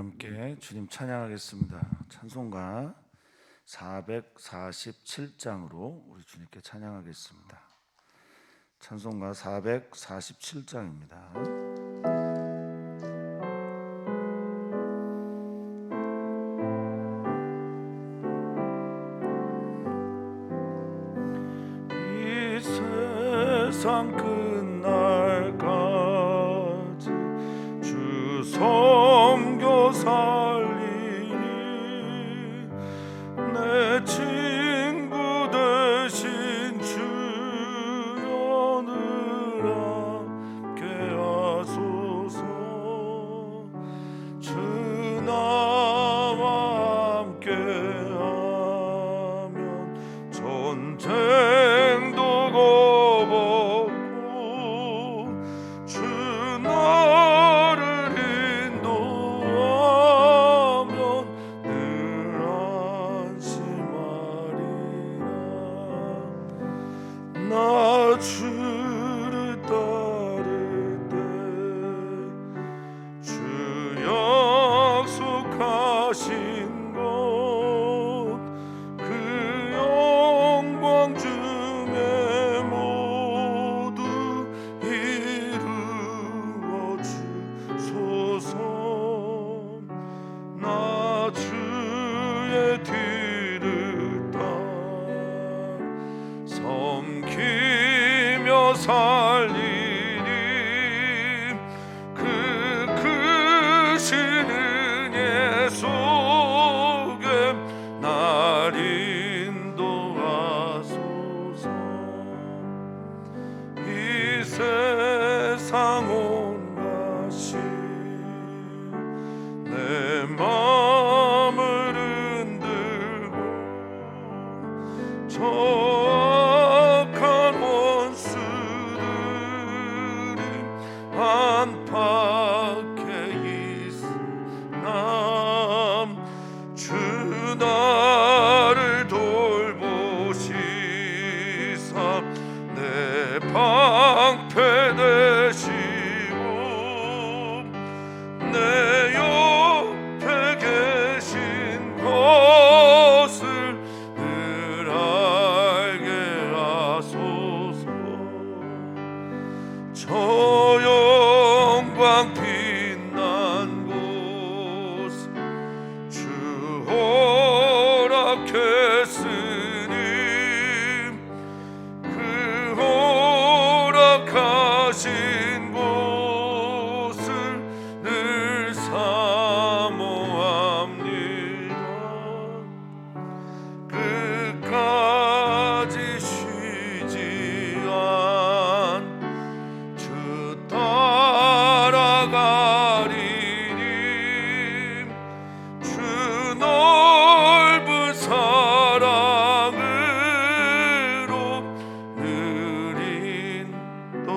함께 주님 찬양하겠습니다. 찬송가 447장으로 우리 주님께 찬양하겠습니다. 찬송가 447장입니다. 이 세상 끝날까지 주 섬겨 살리니 내 친구 되신 주여 늘 함께 하소서. 주 나와 함께 하면 전쟁도 겁없고 주 나를 인도하면 늘 안심하리라. 나 주를 따를 때 주 약속하신 것 그 영광 중에 모두 이루어 주소서. 나 주의 뒤를 따라 섬기며 살리니 그 크신 은혜 속에 날 인도하소서. 이 세상 온 것이 내 마음을 흔들고 저 악한 원수들이 안팎에 있으나 주 나를 돌보시사 내 방패 되시고 내 옆에 계신 것을 늘 알게 하소서. 저 영광 빛난 곳 주 허락했으니 그 허락하신 곳을 늘 사모합니다. 끝까지 쉬지 주 따라가리니 주 넓은 사랑으로 늘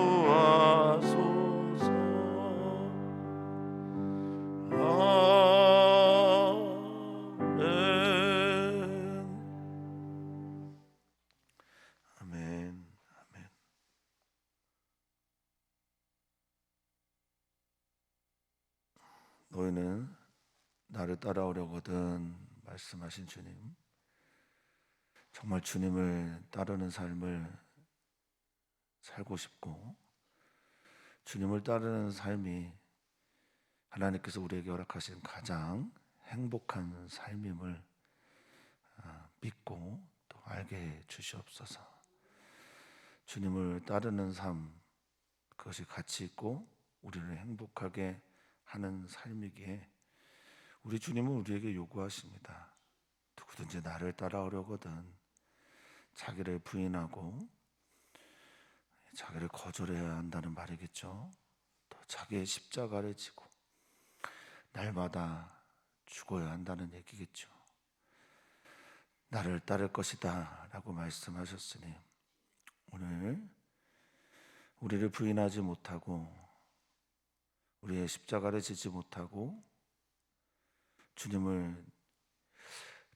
인도하소서. 아멘. 아멘. 너희는 나를 따라오려거든 말씀하신 주님, 정말 주님을 따르는 삶을 살고 싶고 주님을 따르는 삶이 하나님께서 우리에게 허락하신 가장 행복한 삶임을 믿고 또 알게 해 주시옵소서. 주님을 따르는 삶, 그것이 가치 있고 우리를 행복하게 하는 삶이기에 우리 주님은 우리에게 요구하십니다. 누구든지 나를 따라오려거든 자기를 부인하고 자기를 거절해야 한다는 말이겠죠. 또 자기의 십자가를 지고 날마다 죽어야 한다는 얘기겠죠. 나를 따를 것이다 라고 말씀하셨으니 오늘 우리를 부인하지 못하고 우리의 십자가를 지지 못하고 주님을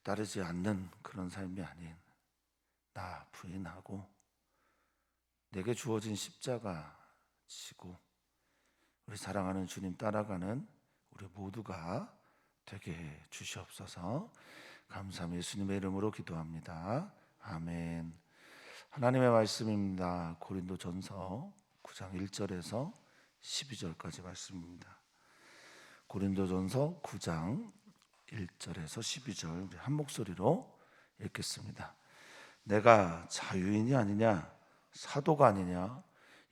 따르지 않는 그런 삶이 아닌 나 부인하고 내게 주어진 십자가 지고 우리 사랑하는 주님 따라가는 우리 모두가 되게 해 주시옵소서. 감사함 예수님의 이름으로 기도합니다. 아멘. 하나님의 말씀입니다. 고린도전서 9장 1절에서 12절까지 말씀입니다. 고린도전서 9장 1절에서 12절 한 목소리로 읽겠습니다. 내가 자유인이 아니냐, 사도가 아니냐,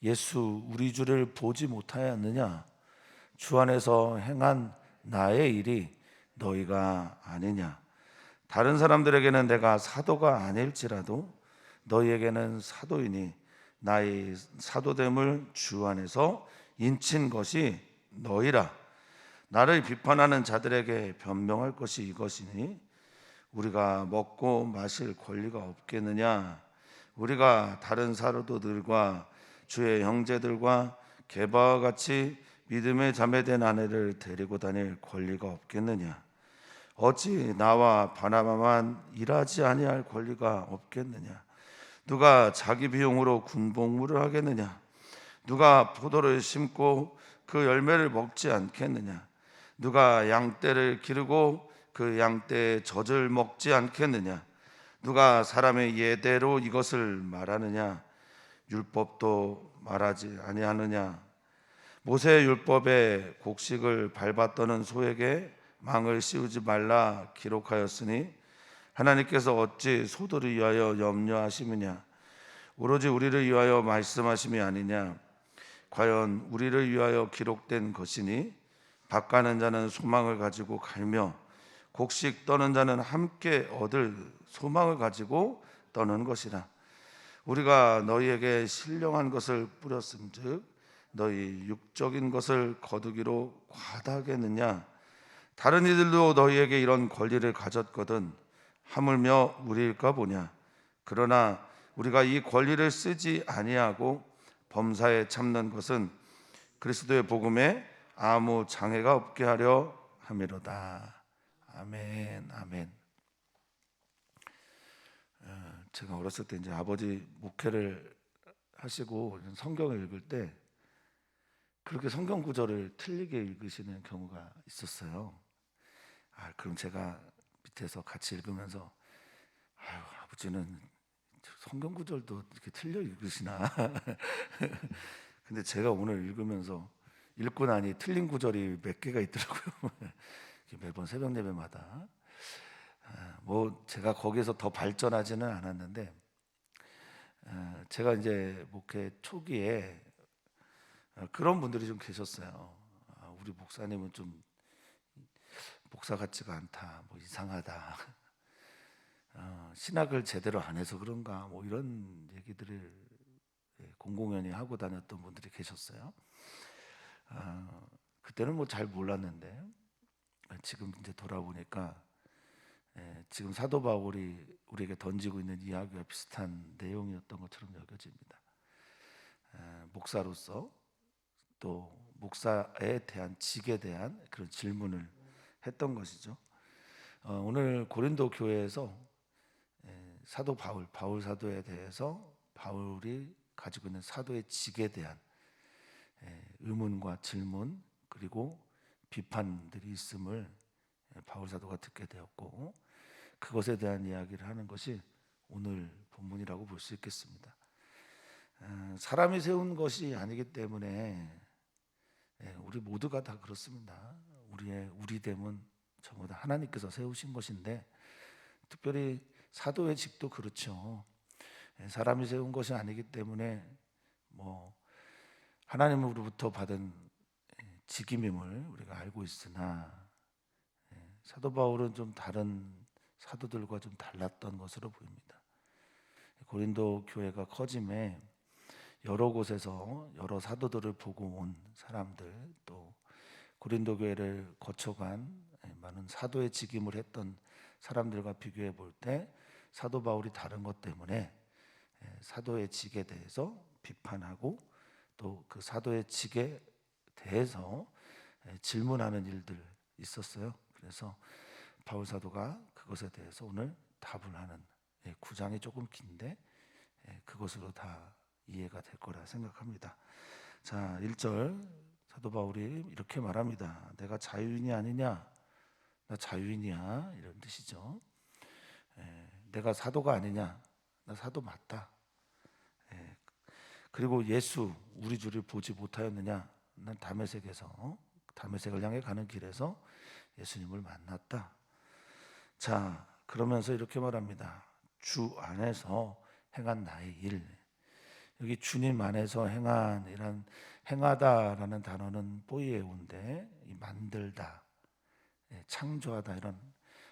예수 우리 주를 보지 못하였느냐, 주 안에서 행한 나의 일이 너희가 아니냐. 다른 사람들에게는 내가 사도가 아닐지라도 너희에게는 사도이니 나의 사도됨을 주 안에서 인친 것이 너희라. 나를 비판하는 자들에게 변명할 것이 이것이니 우리가 먹고 마실 권리가 없겠느냐. 우리가 다른 사도들과 주의 형제들과 게바와 같이 믿음의 자매된 아내를 데리고 다닐 권리가 없겠느냐. 어찌 나와 바나바만 일하지 아니할 권리가 없겠느냐. 누가 자기 비용으로 군복무를 하겠느냐. 누가 포도를 심고 그 열매를 먹지 않겠느냐. 누가 양떼를 기르고 그 양떼의 젖을 먹지 않겠느냐. 누가 사람의 예대로 이것을 말하느냐. 율법도 말하지 아니하느냐. 모세의 율법에 곡식을 밟았더는 소에게 망을 씌우지 말라 기록하였으니 하나님께서 어찌 소들을 위하여 염려하시느냐. 오로지 우리를 위하여 말씀하심이 아니냐. 과연 우리를 위하여 기록된 것이니 밭가는 자는 소망을 가지고 갈며 곡식 떠는 자는 함께 얻을 소망을 가지고 떠는 것이라. 우리가 너희에게 신령한 것을 뿌렸음즉 너희 육적인 것을 거두기로 과다하겠느냐. 다른 이들도 너희에게 이런 권리를 가졌거든 하물며 우리일까 보냐. 그러나 우리가 이 권리를 쓰지 아니하고 범사에 참는 것은 그리스도의 복음에 아무 장애가 없게 하려 함이로다. 아멘. 아멘. 제가 어렸을 때 이제 아버지 목회를 하시고 성경을 읽을 때 그렇게 성경 구절을 틀리게 읽으시는 경우가 있었어요. 그럼 제가 밑에서 같이 읽으면서 아버지는 성경 구절도 이렇게 틀려 읽으시나. 근데 제가 오늘 읽으면서 읽고 나니 틀린 구절이 몇 개가 있더라고요. 매번 새벽 예배마다. 뭐 제가 거기서 더 발전하지는 않았는데 제가 이제 목회 초기에 그런 분들이 좀 계셨어요. 우리 목사님은 좀 목사 같지가 않다, 뭐 이상하다, 신학을 제대로 안 해서 그런가, 뭐 이런 얘기들을 공공연히 하고 다녔던 분들이 계셨어요. 그때는 뭐 잘 몰랐는데 지금 이제 돌아보니까 지금 사도 바울이 우리에게 던지고 있는 이야기와 비슷한 내용이었던 것처럼 여겨집니다. 목사로서 또 목사에 대한 직에 대한 그런 질문을 했던 것이죠. 오늘 고린도 교회에서 사도 바울 사도에 대해서 바울이 가지고 있는 사도의 직에 대한 의문과 질문 그리고 비판들이 있음을 바울 사도가 듣게 되었고 그것에 대한 이야기를 하는 것이 오늘 본문이라고 볼 수 있겠습니다. 사람이 세운 것이 아니기 때문에 우리 모두가 다 그렇습니다. 우리의 우리됨은 전부 다 하나님께서 세우신 것인데 특별히 사도의 직도 그렇죠. 사람이 세운 것이 아니기 때문에 뭐 하나님으로부터 받은 직임임을 우리가 알고 있으나 사도 바울은 좀 다른 사도들과 좀 달랐던 것으로 보입니다. 고린도 교회가 커짐에 여러 곳에서 여러 사도들을 보고 온 사람들 또 고린도 교회를 거쳐간 많은 사도의 직임을 했던 사람들과 비교해 볼 때 사도 바울이 다른 것 때문에 사도의 직에 대해서 비판하고 또 그 사도의 직에 대해서 질문하는 일들 있었어요. 그래서 바울 사도가 그것에 대해서 오늘 답을 하는 9장이 조금 긴데 그것으로 다 이해가 될 거라 생각합니다. 자, 1절 사도 바울이 이렇게 말합니다. 내가 자유인이 아니냐? 나 자유인이야 이런 뜻이죠. 내가 사도가 아니냐? 나 사도 맞다. 그리고 예수 우리 주를 보지 못하였느냐? 난 다메섹을 향해 가는 길에서 예수님을 만났다. 자, 그러면서 이렇게 말합니다. 주 안에서 행한 나의 일. 여기 주님 안에서 행한 이란 행하다라는 단어는 포이에오인데 만들다, 창조하다 이런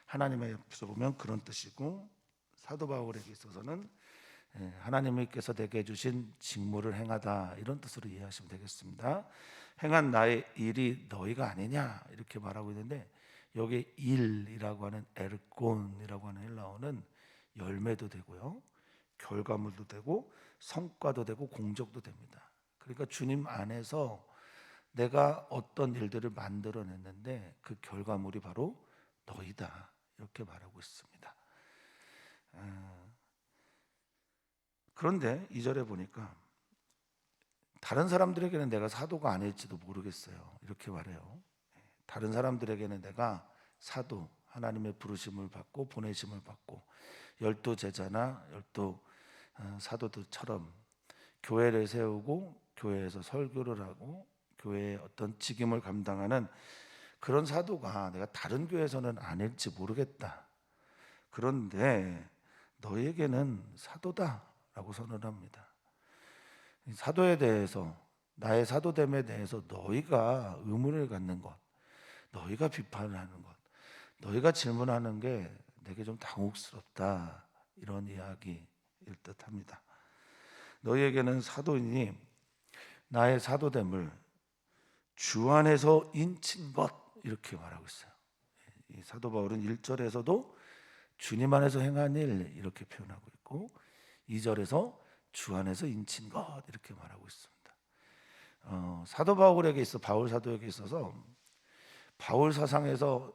하나님의 앞에서 보면 그런 뜻이고, 사도 바울에게 있어서는 하나님께서 내게 주신 직무를 행하다 이런 뜻으로 이해하시면 되겠습니다. 행한 나의 일이 너희가 아니냐 이렇게 말하고 있는데, 여기 일이라고 하는 에르곤이라고 하는 헬라어는 열매도 되고요, 결과물도 되고, 성과도 되고, 공적도 됩니다. 그러니까 주님 안에서 내가 어떤 일들을 만들어냈는데 그 결과물이 바로 너희다 이렇게 말하고 있습니다. 그런데 2절에 보니까 다른 사람들에게는 내가 사도가 아닐지도 모르겠어요 이렇게 말해요. 다른 사람들에게는 내가 사도, 하나님의 부르심을 받고 보내심을 받고 열두 제자나 열두 사도들처럼 교회를 세우고 교회에서 설교를 하고 교회의 어떤 직임을 감당하는 그런 사도가 내가 다른 교회에서는 아닐지 모르겠다. 그런데 너에게는 사도다라고 선언합니다. 사도에 대해서, 나의 사도됨에 대해서 너희가 의문을 갖는 것, 너희가 비판을 하는 것, 너희가 질문하는 게 내게 좀 당혹스럽다 이런 이야기일 듯합니다. 너희에게는 사도이니 나의 사도됨을 주 안에서 인친 것 이렇게 말하고 있어요. 이 사도 바울은 1절에서도 주님 안에서 행한 일 이렇게 표현하고 있고 2절에서 주 안에서 인친 것 이렇게 말하고 있습니다. 사도 바울에게 있어 바울 사도에게 있어서 바울 사상에서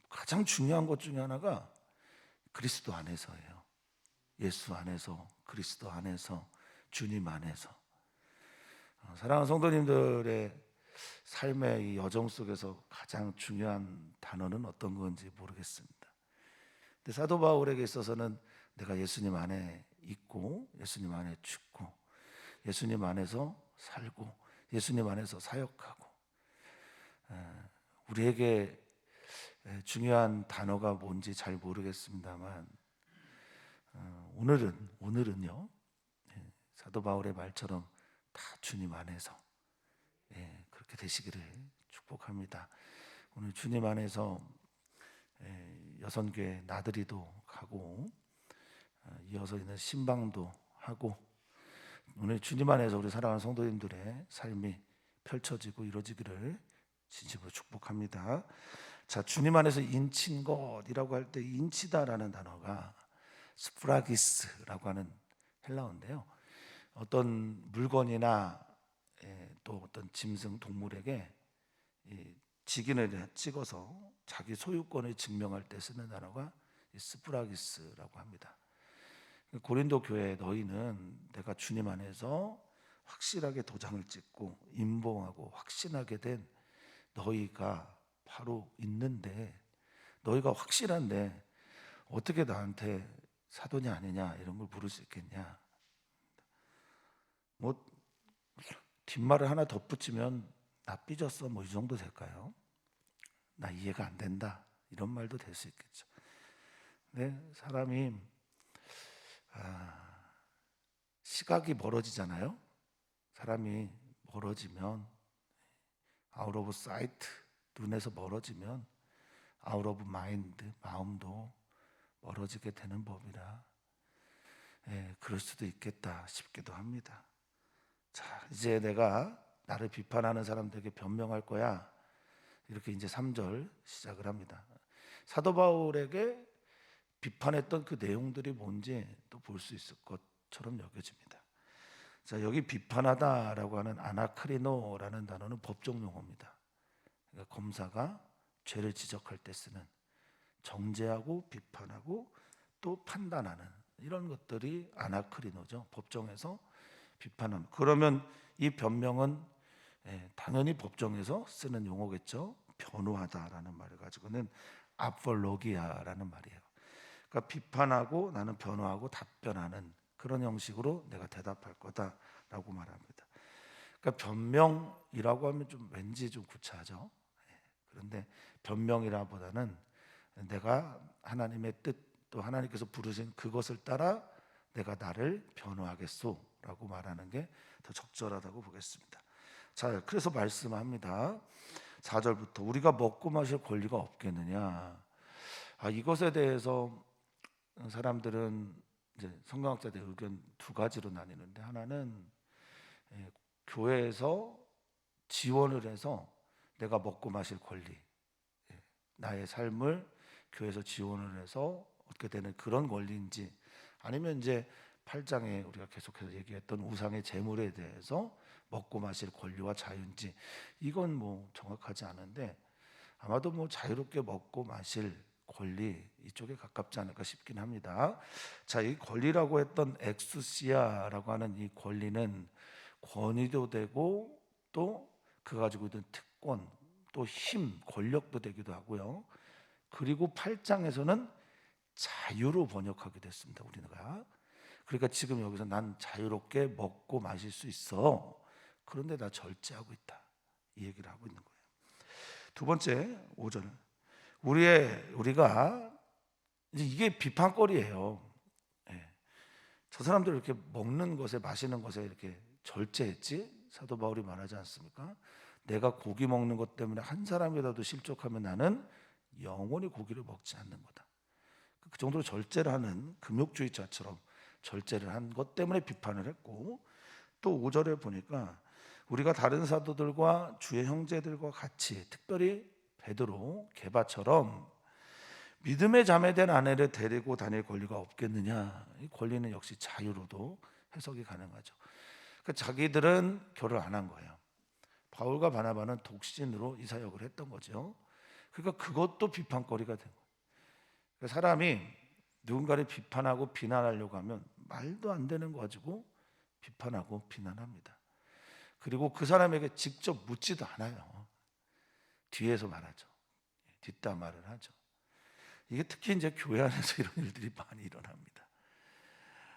가장 중요한 것 중에 하나가 그리스도 안에서예요. 예수 안에서, 그리스도 안에서, 주님 안에서. 사랑하는 성도님들의 삶의 이 여정 속에서 가장 중요한 단어는 어떤 건지 모르겠습니다. 근데 사도 바울에게 있어서는 내가 예수님 안에 있고 예수님 안에 죽고 예수님 안에서 살고 예수님 안에서 사역하고, 우리에게 중요한 단어가 뭔지 잘 모르겠습니다만 오늘은요 사도 바울의 말처럼 다 주님 안에서 그렇게 되시기를 축복합니다. 오늘 주님 안에서 여선교회 나들이도 가고 이어서 있는 신방도 하고 오늘 주님 안에서 우리 사랑하는 성도님들의 삶이 펼쳐지고 이루어지기를 진심으로 축복합니다. 자, 주님 안에서 인친 것이라고 할 때 인치다라는 단어가 스프라기스라고 하는 헬라어인데요. 어떤 물건이나 또 어떤 짐승 동물에게 직인을 찍어서 자기 소유권을 증명할 때 쓰는 단어가 스프라기스라고 합니다. 고린도 교회 너희는 내가 주님 안에서 확실하게 도장을 찍고 임봉하고 확신하게 된 너희가 바로 있는데, 너희가 확실한데 어떻게 나한테 사도냐 아니냐 이런 걸 물을 수 있겠냐. 뭐 뒷말을 하나 덧붙이면 나 삐졌어 뭐 이 정도 될까요? 나 이해가 안 된다 이런 말도 될 수 있겠죠. 네, 사람이 시각이 멀어지잖아요. 사람이 멀어지면 아웃 오브 사이트, 눈에서 멀어지면 아웃 오브 마인드, 마음도 멀어지게 되는 법이라 그럴 수도 있겠다 싶기도 합니다. 자, 이제 내가 나를 비판하는 사람들에게 변명할 거야 이렇게 이제 3절 시작을 합니다. 사도 바울에게 비판했던 그 내용들이 뭔지 또 볼 수 있을 것처럼 여겨집니다. 자, 여기 비판하다라고 하는 아나크리노라는 단어는 법정 용어입니다. 그러니까 검사가 죄를 지적할 때 쓰는, 정죄하고 비판하고 또 판단하는 이런 것들이 아나크리노죠. 법정에서 비판함. 그러면 이 변명은 당연히 법정에서 쓰는 용어겠죠. 변호하다라는 말을 가지고는 아폴로기아라는 말이에요. 그러니까 비판하고 나는 변호하고 답변하는 그런 형식으로 내가 대답할 거다라고 말합니다. 그러니까 변명이라고 하면 좀 왠지 좀 구차하죠. 그런데 변명이라보다는 내가 하나님의 뜻 또 하나님께서 부르신 그것을 따라 내가 나를 변호하겠소라고 말하는 게 더 적절하다고 보겠습니다. 자, 그래서 말씀합니다. 4절부터 우리가 먹고 마실 권리가 없겠느냐. 이것에 대해서 사람들은 이제 성경학자들 의견 두 가지로 나뉘는데, 하나는 교회에서 지원을 해서 내가 먹고 마실 권리, 나의 삶을 교회에서 지원을 해서 얻게 되는 그런 권리인지, 아니면 이제 8장에 우리가 계속해서 얘기했던 우상의 재물에 대해서 먹고 마실 권리와 자유인지, 이건 뭐 정확하지 않은데 아마도 뭐 자유롭게 먹고 마실 권리 이쪽에 가깝지 않을까 싶긴 합니다. 자, 이 권리라고 했던 엑수시아라고 하는 이 권리는 권위도 되고 또 그 가지고 있는 특권 또 힘, 권력도 되기도 하고요. 그리고 8장에서는 자유로 번역하게 됐습니다. 우리가. 그러니까 지금 여기서 난 자유롭게 먹고 마실 수 있어. 그런데 나 절제하고 있다. 이 얘기를 하고 있는 거예요. 두 번째 5절. 우리가 이제 이게 비판거리예요. 예. 저 사람들 이렇게 먹는 것에 마시는 것에 이렇게 절제했지? 사도 바울이 말하지 않습니까? 내가 고기 먹는 것 때문에 한 사람이라도 실족하면 나는 영원히 고기를 먹지 않는 거다. 그 정도로 절제를 하는 금욕주의자처럼 절제를 한 것 때문에 비판을 했고, 또 5절에 보니까 우리가 다른 사도들과 주의 형제들과 같이, 특별히 베드로, 게바처럼 믿음의 자매된 아내를 데리고 다닐 권리가 없겠느냐. 이 권리는 역시 자유로도 해석이 가능하죠. 그러니까 자기들은 결혼 안 한 거예요. 바울과 바나바는 독신으로 이 사역을 했던 거죠. 그러니까 그것도 비판거리가 된 거예요. 그러니까 사람이 누군가를 비판하고 비난하려고 하면 말도 안 되는 거 가지고 비판하고 비난합니다. 그리고 그 사람에게 직접 묻지도 않아요. 뒤에서 말하죠. 뒷담화를 하죠. 이게 특히 이제 교회 안에서 이런 일들이 많이 일어납니다.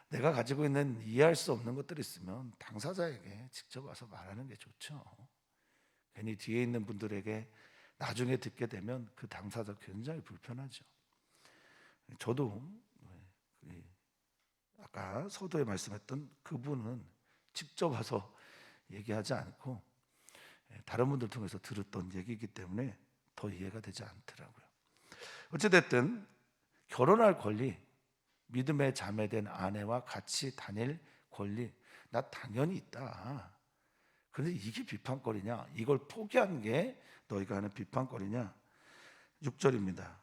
내가 가지고 있는 이해할 수 없는 것들이 있으면 당사자에게 직접 와서 말하는 게 좋죠. 괜히 뒤에 있는 분들에게 나중에 듣게 되면 그 당사자 굉장히 불편하죠. 저도 아까 서두에 말씀했던 그분은 직접 와서 얘기하지 않고 다른 분들 통해서 들었던 얘기이기 때문에 더 이해가 되지 않더라고요. 어찌됐든 결혼할 권리, 믿음의 자매된 아내와 같이 다닐 권리, 나 당연히 있다. 그런데 이게 비판거리냐? 이걸 포기한 게 너희가 하는 비판거리냐? 6절입니다.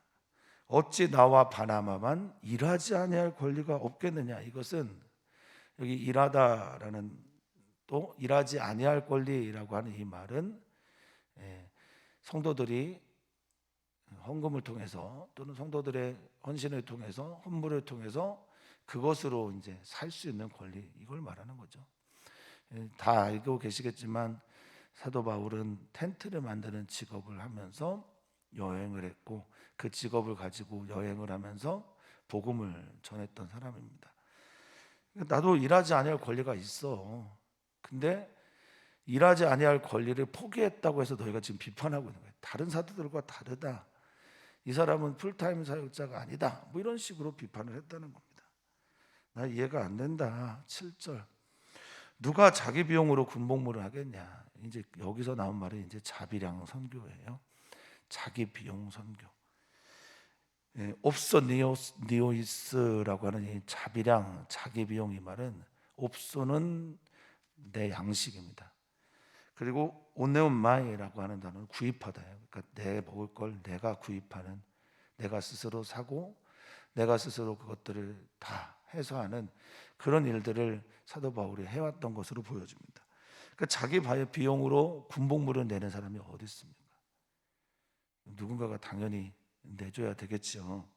어찌 나와 바나바만 일하지 아니할 권리가 없겠느냐? 이것은 여기 일하다라는, 또 일하지 아니할 권리라고 하는 이 말은 성도들이 헌금을 통해서 또는 성도들의 헌신을 통해서 헌물을 통해서 그것으로 이제 살 수 있는 권리, 이걸 말하는 거죠. 다 알고 계시겠지만 사도 바울은 텐트를 만드는 직업을 하면서 여행을 했고, 그 직업을 가지고 여행을 하면서 복음을 전했던 사람입니다. 나도 일하지 아니할 권리가 있어. 근데 일하지 아니할 권리를 포기했다고 해서 너희가 지금 비판하고 있는 거예요. 다른 사도들과 다르다. 이 사람은 풀타임 사역자가 아니다. 뭐 이런 식으로 비판을 했다는 겁니다. 나 이해가 안 된다. 7절. 누가 자기 비용으로 군복무를 하겠냐. 이제 여기서 나온 말이 이제 자비량 선교예요. 자기 비용 선교. 옵소 니오이스라고 하는 이 자비량, 자기 비용, 이 말은 옵소는 내 양식입니다. 그리고 오네온마이라고 하는 단어는 구입하다예요. 그러니까 내 먹을 걸 내가 구입하는, 내가 스스로 사고 내가 스스로 그것들을 다 해소하는 그런 일들을 사도 바울이 해왔던 것으로 보여집니다. 그러니까 자기 비용으로 군복무를 내는 사람이 어디 있습니까? 누군가가 당연히 내줘야 되겠죠.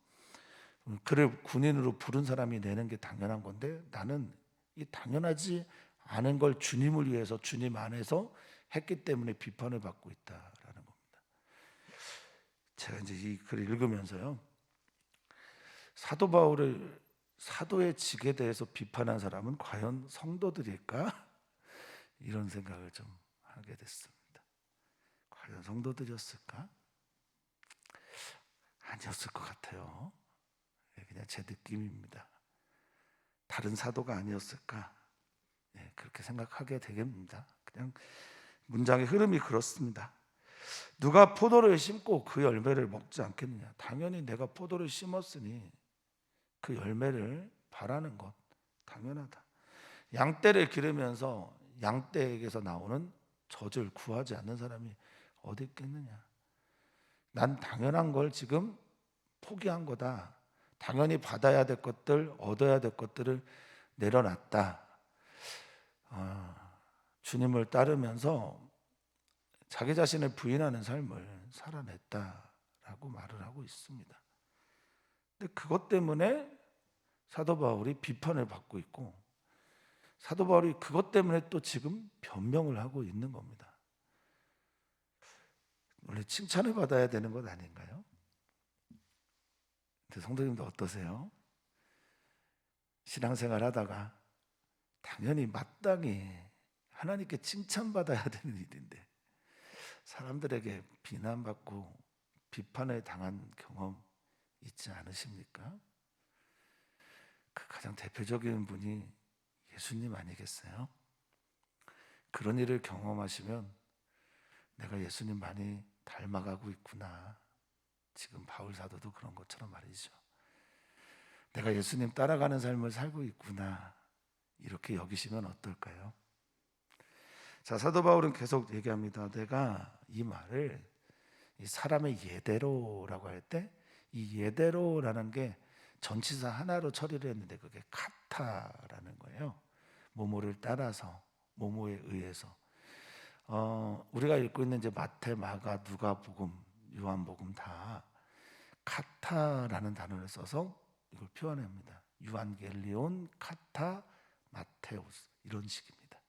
그를 군인으로 부른 사람이 내는 게 당연한 건데, 나는 이 당연하지 않은 걸 주님을 위해서 주님 안에서 했기 때문에 비판을 받고 있다라는 겁니다. 제가 이제 이 글을 읽으면서요, 사도 바울을 사도의 직에 대해서 비판한 사람은 과연 성도들일까? 이런 생각을 좀 하게 됐습니다. 과연 성도들이었을까? 아니었을 것 같아요. 그냥 제 느낌입니다. 다른 사도가 아니었을까? 그렇게 생각하게 되겠습니다. 그냥 문장의 흐름이 그렇습니다. 누가 포도를 심고 그 열매를 먹지 않겠느냐? 당연히 내가 포도를 심었으니 그 열매를 바라는 것 당연하다. 양떼를 기르면서 양떼에게서 나오는 젖을 구하지 않는 사람이 어디 있겠느냐? 난 당연한 걸 지금 포기한 거다. 당연히 받아야 될 것들, 얻어야 될 것들을 내려놨다. 주님을 따르면서 자기 자신을 부인하는 삶을 살아냈다라고 말을 하고 있습니다. 근데 그것 때문에 사도 바울이 비판을 받고 있고, 사도 바울이 그것 때문에 또 지금 변명을 하고 있는 겁니다. 원래 칭찬을 받아야 되는 것 아닌가요? 근데 성도님도 어떠세요? 신앙생활 하다가 당연히 마땅히 하나님께 칭찬받아야 되는 일인데 사람들에게 비난받고 비판을 당한 경험 있지 않으십니까? 그 가장 대표적인 분이 예수님 아니겠어요? 그런 일을 경험하시면 내가 예수님 많이 닮아가고 있구나. 지금 바울 사도도 그런 것처럼 말이죠. 내가 예수님 따라가는 삶을 살고 있구나. 이렇게 여기시면 어떨까요? 자, 사도 바울은 계속 얘기합니다. 내가 이 말을 이 사람의 예대로라고 할 때 이 예대로라는 게 전치사 하나로 처리를 했는데 그게 카타라는 거예요. 뭐뭐를 따라서, 뭐뭐에 의해서. 우리가 읽고 있는 이제 마태, 마가, 누가복음, 요한복음 다 카타라는 단어를 써서 이걸 표현합니다. 유한겔리온, 카타, 마테오스 이런 식입니다.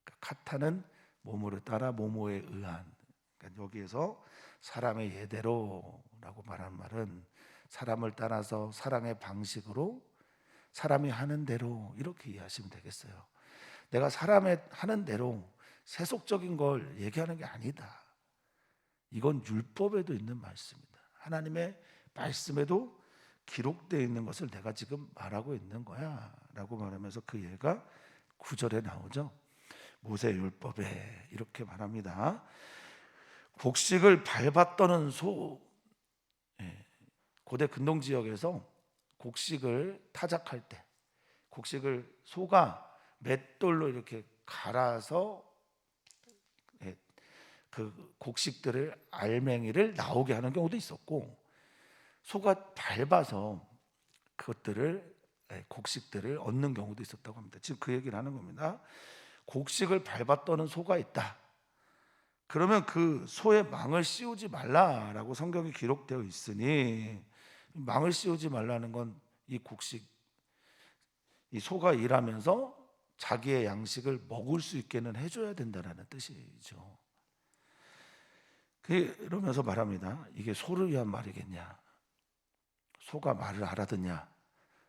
그러니까 카타는 뭐뭐를 따라 뭐뭐에 의한. 그러니까 여기에서 사람의 예대로라고 말하는 말은 사람을 따라서 사랑의 방식으로 사람이 하는 대로 이렇게 이해하시면 되겠어요. 내가 사람의 하는 대로 세속적인 걸 얘기하는 게 아니다. 이건 율법에도 있는 말씀입니다. 하나님의 말씀에도 기록되어 있는 것을 내가 지금 말하고 있는 거야 라고 말하면서 그 예가 9절에 나오죠. 모세 율법에 이렇게 말합니다. 곡식을 밟아 떠는 소, 고대 근동 지역에서 곡식을 타작할 때 곡식을 소가 맷돌로 이렇게 갈아서 그 곡식들을 알맹이를 나오게 하는 경우도 있었고, 소가 밟아서 그것들을 곡식들을 얻는 경우도 있었다고 합니다. 지금 그 얘기를 하는 겁니다. 곡식을 밟아 떠는 소가 있다. 그러면 그 소의 망을 씌우지 말라라고 성경에 기록되어 있으니, 망을 씌우지 말라는 건 이 곡식, 이 소가 일하면서 자기의 양식을 먹을 수 있게는 해줘야 된다는 뜻이죠. 그러면서 말합니다. 이게 소를 위한 말이겠냐? 소가 말을 알아듣냐?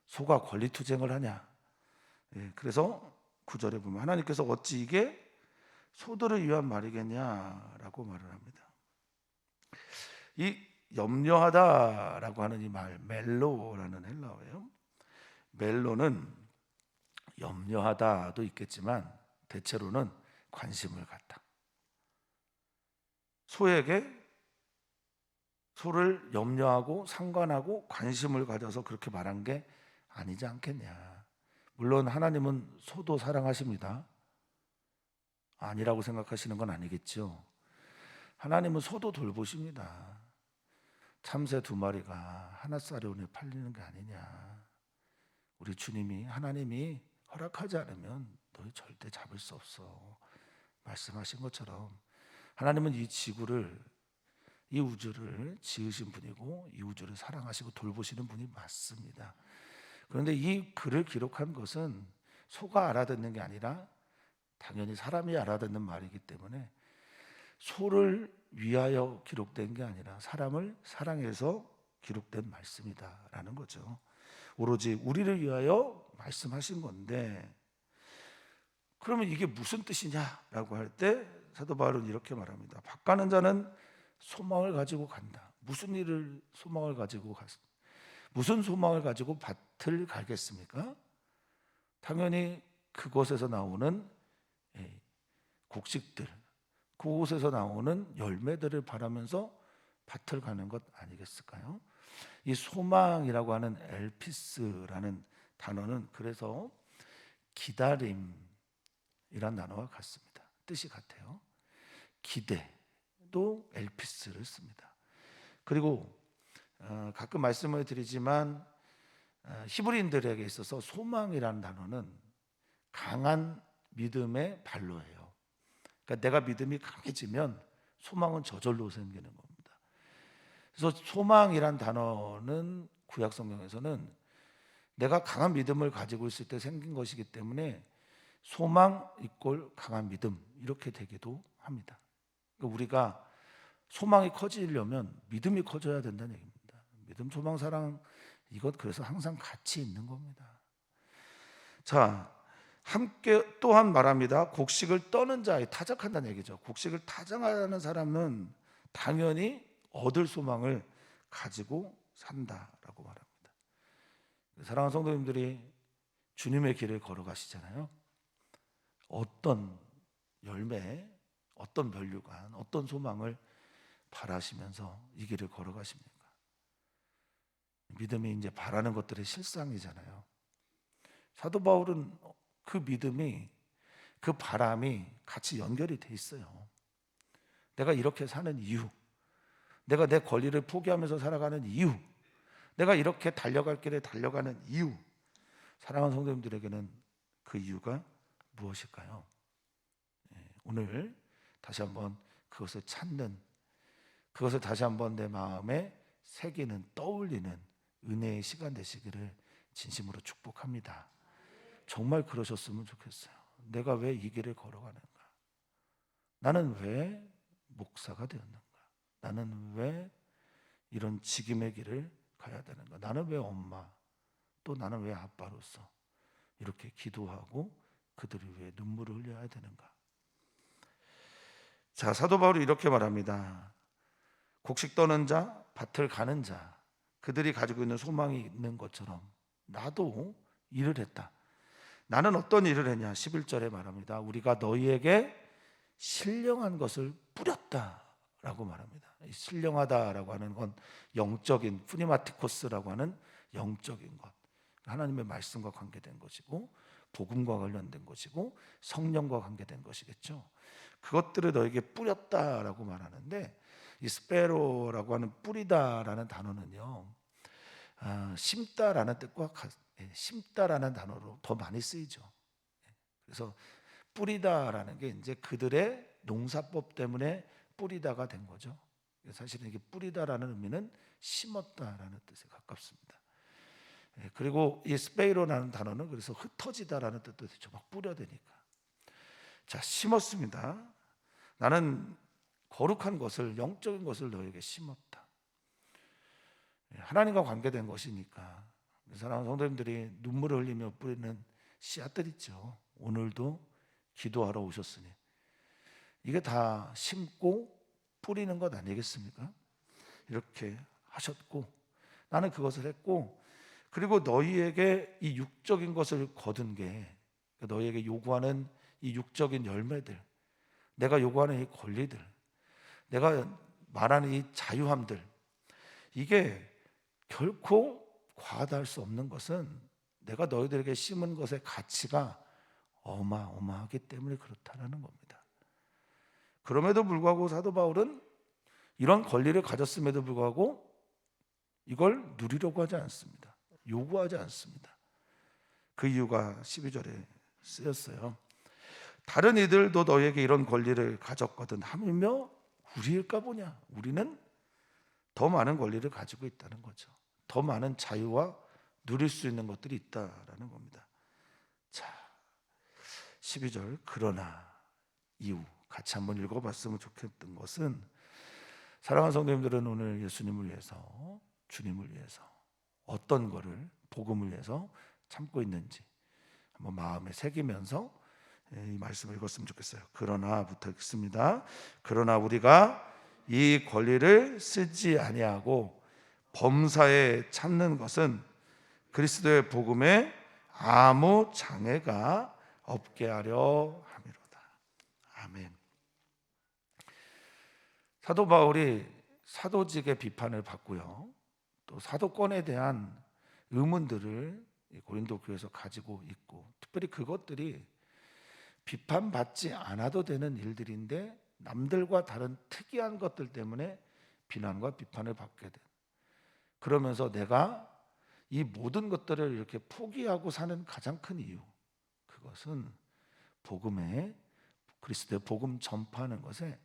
소가 권리투쟁을 하냐? 그래서 9절에 보면 하나님께서 어찌 이게 소들을 위한 말이겠냐라고 말을 합니다. 이 염려하다라고 하는 이 말, 멜로라는 헬라어예요. 멜로는 염려하다도 있겠지만 대체로는 관심을 갖다. 소를 염려하고 상관하고 관심을 가져서 그렇게 말한 게 아니지 않겠냐. 물론 하나님은 소도 사랑하십니다. 아니라고 생각하시는 건 아니겠죠. 하나님은 소도 돌보십니다. 참새 2마리가 하나사려온에 팔리는 게 아니냐. 우리 주님이, 하나님이 허락하지 않으면 너희 절대 잡을 수 없어 말씀하신 것처럼 하나님은 이 지구를, 이 우주를 지으신 분이고 이 우주를 사랑하시고 돌보시는 분이 맞습니다. 그런데 이 글을 기록한 것은 소가 알아듣는 게 아니라 당연히 사람이 알아듣는 말이기 때문에 소를 위하여 기록된 게 아니라 사람을 사랑해서 기록된 말씀이다라는 거죠. 오로지 우리를 위하여 말씀하신 건데, 그러면 이게 무슨 뜻이냐라고 할 때 사도 바울은 이렇게 말합니다. 밭 가는 자는 소망을 가지고 간다. 무슨 일을 소망을 가지고 무슨 소망을 가지고 밭을 갈겠습니까? 당연히 그곳에서 나오는 곡식들, 그곳에서 나오는 열매들을 바라면서 밭을 가는 것 아니겠을까요? 이 소망이라고 하는 엘피스라는 단어는 그래서 기다림이란 단어와 같습니다. 뜻이 같아요. 기대도 엘피스를 씁니다. 그리고 가끔 말씀을 드리지만 히브리인들에게 있어서 소망이라는 단어는 강한 믿음의 발로예요. 그러니까 내가 믿음이 강해지면 소망은 저절로 생기는 겁니다. 그래서 소망이란 단어는 구약 성경에서는 내가 강한 믿음을 가지고 있을 때 생긴 것이기 때문에 소망 이꼴 강한 믿음 이렇게 되기도 합니다. 그러니까 우리가 소망이 커지려면 믿음이 커져야 된다는 얘기입니다. 믿음, 소망, 사랑 이것 그래서 항상 같이 있는 겁니다. 자, 함께 또한 말합니다. 곡식을 떠는 자에 타작한다는 얘기죠. 곡식을 타작하는 사람은 당연히 얻을 소망을 가지고 산다라고 말합니다. 사랑하는 성도님들이 주님의 길을 걸어가시잖아요. 어떤 열매, 어떤 면류관, 어떤 소망을 바라시면서 이 길을 걸어가십니까? 믿음이 이제 바라는 것들의 실상이잖아요. 사도 바울은 그 믿음이, 그 바람이 같이 연결이 돼 있어요. 내가 이렇게 사는 이유, 내가 내 권리를 포기하면서 살아가는 이유, 내가 이렇게 달려갈 길에 달려가는 이유, 사랑하는 성도님들에게는 그 이유가 무엇일까요? 오늘 다시 한번 그것을 찾는, 그것을 다시 한번 내 마음에 새기는, 떠올리는 은혜의 시간 되시기를 진심으로 축복합니다. 정말 그러셨으면 좋겠어요. 내가 왜 이 길을 걸어가는가? 나는 왜 목사가 되었는가? 나는 왜 이런 직임의 길을 가야 되는가? 나는 왜 엄마, 또 나는 왜 아빠로서 이렇게 기도하고 그들을 위해 눈물을 흘려야 되는가? 자, 사도 바울이 이렇게 말합니다. 곡식 떠는 자, 밭을 가는 자, 그들이 가지고 있는 소망이 있는 것처럼 나도 일을 했다. 나는 어떤 일을 했냐? 11절에 말합니다. 우리가 너희에게 신령한 것을 뿌렸다라고 말합니다. 신령하다라고 하는 건 영적인 푸니마티코스라고 하는 영적인 것, 하나님의 말씀과 관계된 것이고 복음과 관련된 것이고 성령과 관계된 것이겠죠. 그것들을 너에게 뿌렸다라고 말하는데, 이 스페로라고 하는 뿌리다라는 단어는요, 심다라는 뜻과 심다라는 단어로 더 많이 쓰이죠. 그래서 뿌리다라는 게 이제 그들의 농사법 때문에 뿌리다가 된 거죠. 사실은 이게 뿌리다라는 의미는 심었다라는 뜻에 가깝습니다. 그리고 이 스페이로라는 단어는 그래서 흩어지다라는 뜻도 되죠. 막 뿌려대니까. 자, 심었습니다. 나는 거룩한 것을, 영적인 것을 너에게 심었다. 하나님과 관계된 것이니까. 사랑하는 성도님들이 눈물을 흘리며 뿌리는 씨앗들 있죠. 오늘도 기도하러 오셨으니 이게 다 심고 뿌리는 것 아니겠습니까? 이렇게 하셨고 나는 그것을 했고, 그리고 너희에게 이 육적인 것을 거둔 게, 너희에게 요구하는 이 육적인 열매들, 내가 요구하는 이 권리들, 내가 말하는 이 자유함들, 이게 결코 과다할 수 없는 것은 내가 너희들에게 심은 것의 가치가 어마어마하기 때문에 그렇다는 겁니다. 그럼에도 불구하고 사도 바울은 이런 권리를 가졌음에도 불구하고 이걸 누리려고 하지 않습니다. 요구하지 않습니다. 그 이유가 12절에 쓰였어요. 다른 이들도 너에게 이런 권리를 가졌거든 하물며 우리일까 보냐? 우리는 더 많은 권리를 가지고 있다는 거죠. 더 많은 자유와 누릴 수 있는 것들이 있다라는 겁니다. 자, 12절 그러나 이후 같이 한번 읽어봤으면 좋겠던 것은, 사랑하는 성도님들은 오늘 예수님을 위해서, 주님을 위해서 어떤 거를, 복음을 위해서 참고 있는지 한번 마음에 새기면서 이 말씀을 읽었으면 좋겠어요. 그러나부터 읽습니다. 그러나 우리가 이 권리를 쓰지 아니하고 범사에 참는 것은 그리스도의 복음에 아무 장애가 없게 하려 함이로다. 아멘. 사도 바울이 사도직의 비판을 받고요, 또 사도권에 대한 의문들을 고린도 교회에서 가지고 있고, 특별히 그것들이 비판받지 않아도 되는 일들인데 남들과 다른 특이한 것들 때문에 비난과 비판을 받게 된, 그러면서 내가 이 모든 것들을 이렇게 포기하고 사는 가장 큰 이유, 그것은 복음에, 그리스도의 복음 전파하는 것에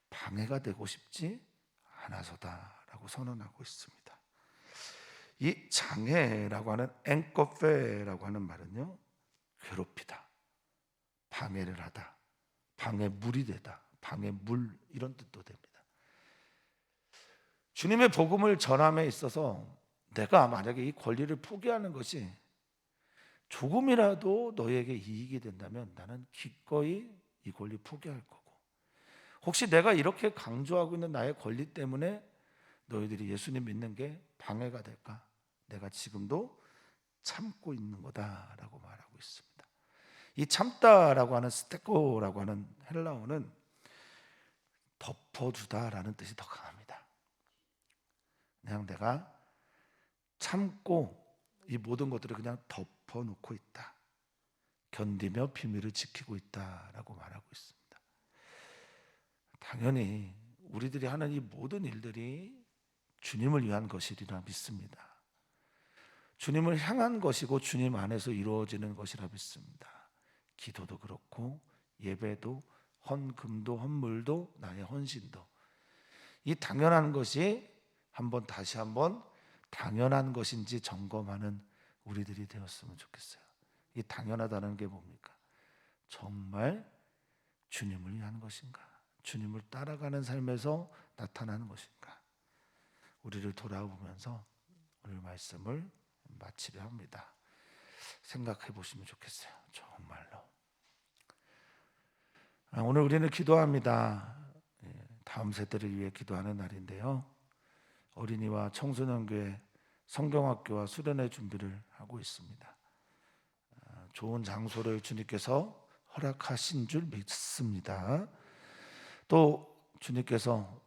방해가 되고 싶지 않아서다라고 선언하고 있습니다. 이 장애라고 하는 앵커페라고 하는 말은요, 괴롭히다, 방해를 하다, 방해물이 되다, 방해물, 이런 뜻도 됩니다. 주님의 복음을 전함에 있어서 내가 만약에 이 권리를 포기하는 것이 조금이라도 너에게 이익이 된다면 나는 기꺼이 이 권리 포기할 거고, 혹시 내가 이렇게 강조하고 있는 나의 권리 때문에 너희들이 예수님 믿는 게 방해가 될까? 내가 지금도 참고 있는 거다라고 말하고 있습니다. 이 참다라고 하는 스테코라고 하는 헬라어는 덮어주다라는 뜻이 더 강합니다. 그냥 내가 참고 이 모든 것들을 그냥 덮어놓고 있다, 견디며 비밀을 지키고 있다라고 말하고 있습니다. 당연히 우리들이 하는 이 모든 일들이 주님을 위한 것이리라 믿습니다. 주님을 향한 것이고 주님 안에서 이루어지는 것이라 믿습니다. 기도도 그렇고 예배도, 헌금도, 헌물도, 나의 헌신도, 이 당연한 것이 다시 한번 당연한 것인지 점검하는 우리들이 되었으면 좋겠어요. 이 당연하다는 게 뭡니까? 정말 주님을 위한 것인가? 주님을 따라가는 삶에서 나타나는 것인가? 우리를 돌아보면서 오늘 말씀을 마치려 합니다. 생각해 보시면 좋겠어요. 정말로. 오늘 우리는 기도합니다. 다음 세대를 위해 기도하는 날인데요, 어린이와 청소년교회 성경학교와 수련회 준비를 하고 있습니다. 좋은 장소를 주님께서 허락하신 줄 믿습니다. 또 주님께서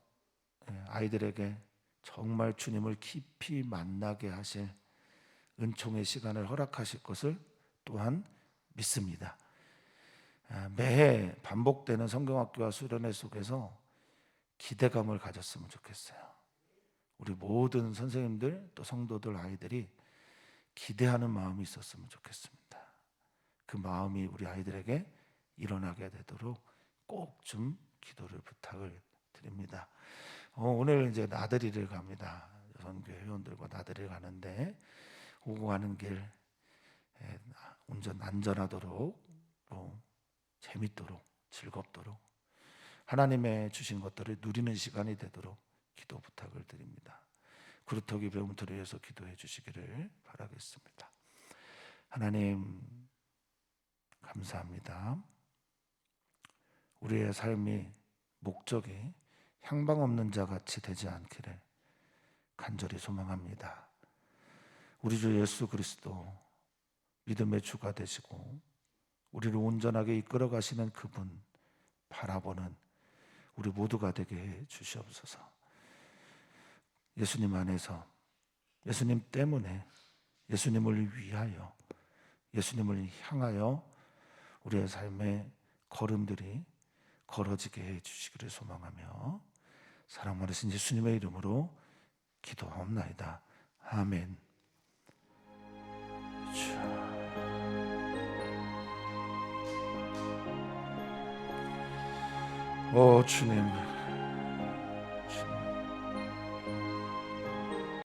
아이들에게 정말 주님을 깊이 만나게 하실 은총의 시간을 허락하실 것을 또한 믿습니다. 매해 반복되는 성경학교와 수련회 속에서 기대감을 가졌으면 좋겠어요. 우리 모든 선생님들, 또 성도들, 아이들이 기대하는 마음이 있었으면 좋겠습니다. 그 마음이 우리 아이들에게 일어나게 되도록 꼭 좀 기도를 부탁을 드립니다. 오늘 이제 나들이를 갑니다. 여성교회 회원들과 나들이를 가는데, 오고 가는 길 운전 안전하도록, 또 재밌도록, 즐겁도록, 하나님의 주신 것들을 누리는 시간이 되도록 기도 부탁을 드립니다. 그루터기 배움터를 위해서 기도해 주시기를 바라겠습니다. 하나님, 감사합니다. 우리의 삶이, 목적이 향방 없는 자 같이 되지 않기를 간절히 소망합니다. 우리 주 예수 그리스도 믿음의 주가 되시고 우리를 온전하게 이끌어 가시는 그분 바라보는 우리 모두가 되게 해 주시옵소서. 예수님 안에서, 예수님 때문에, 예수님을 위하여, 예수님을 향하여 우리의 삶의 걸음들이 걸어지게 해 주시기를 소망하며 사랑 많으신 예수님의 이름으로 기도하옵나이다. 아멘. 오 주님,